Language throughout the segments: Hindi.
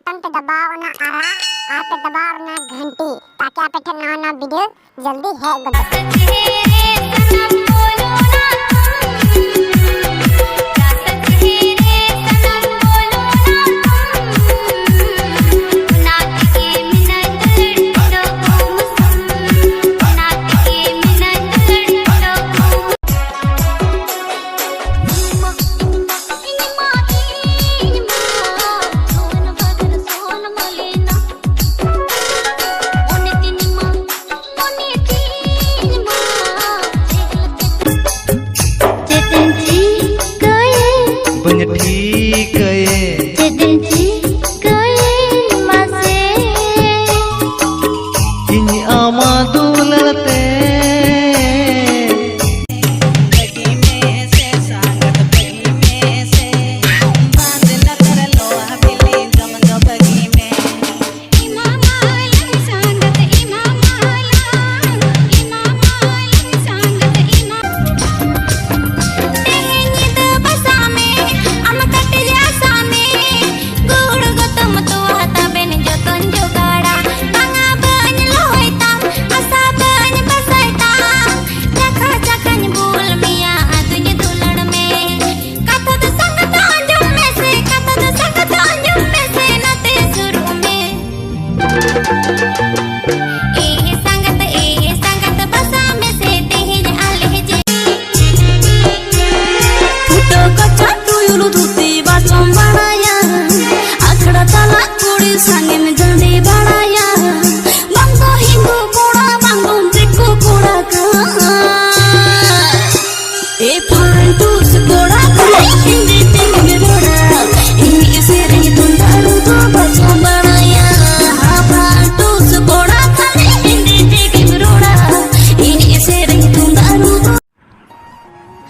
बटन पे दबाओ ना आरा और पे दबाओ ना घंटी ताकि आप ठन नवा नवा वीडियो जल्दी है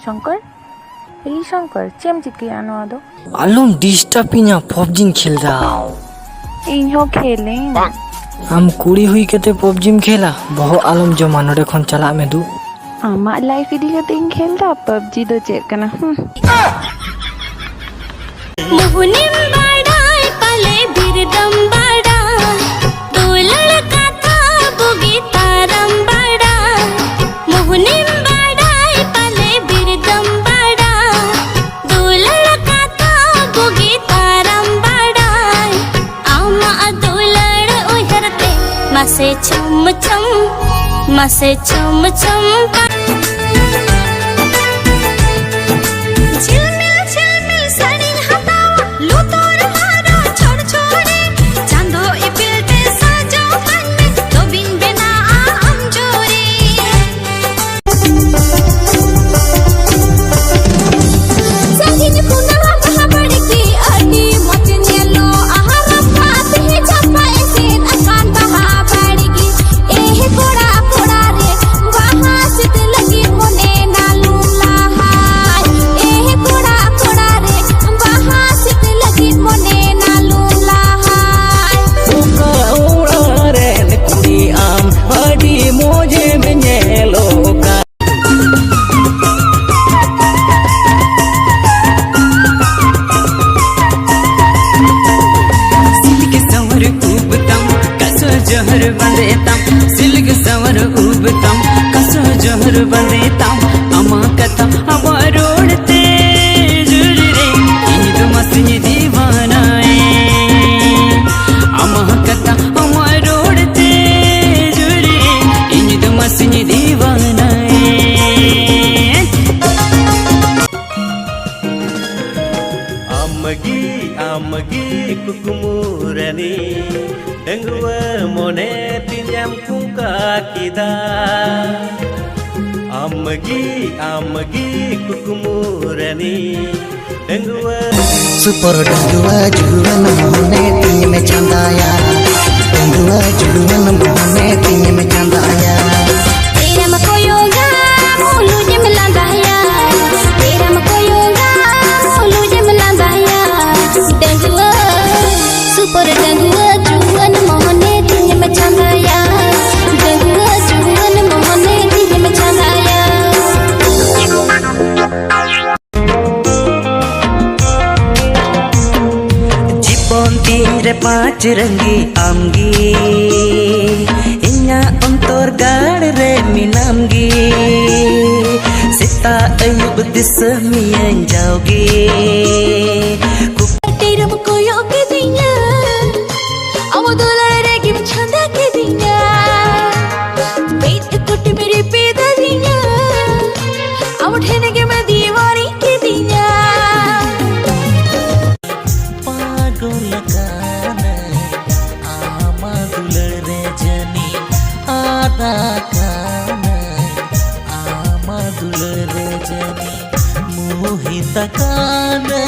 शंकर शंकर चेम चिकिया नवा दो आलम डिस्टर्ब इना पबजी खेल रहा इन हो खेले हम कुड़ी हुई केते पबजी खेला बहुत आलम जमा नडे खन चला में दू आमा लाइफ इदी केते इन खेल दा पबजी दो चेक कना मोहनिम बाड़ाई पले बिरदम बाड़ा दो लड़का था बुगी तारम बाड़ा मोहनिम बाड़ाई पले बिरदम बाड़ा दो लड़का था बुगी तारम बाड़ा आमा दो लड़ उहरते मसे छम छम जहर बंदेता सिल्क सवर उबतम कसो जहर बंदेता अमा कथा अब रोड़ते जुड़ रे ईद मस्नी दीवानाए अमा कथा अब रोड़ते जुड़ रे Eid मस्नी दीवानाए आमगी कुकुमुरनी Dengwa mone tinyam kuka kita Amagi kukumurani Dengwa Super dengwa juruan mone tinyam chandaya Dengwa juruan mone tinyam chandaya Tera makoyoga mulu jemlandaya Tera makoyoga mulu jemlandaya Dengwa super dengwa रे पाँच रंगी आमगी इन्या अंतर गाड़ रे मिनामगी सिता अयुब दिसमियन जाओगे तेरम कोयो के दिया अब दुलारे की छंदा के दिया बेट कुट मेरे पेदलिया अब ठेने के मैं दीवारी के दिया पागल काना आमा दुलरे जनी आदा काना आमा दुलरे जनी मोहित काना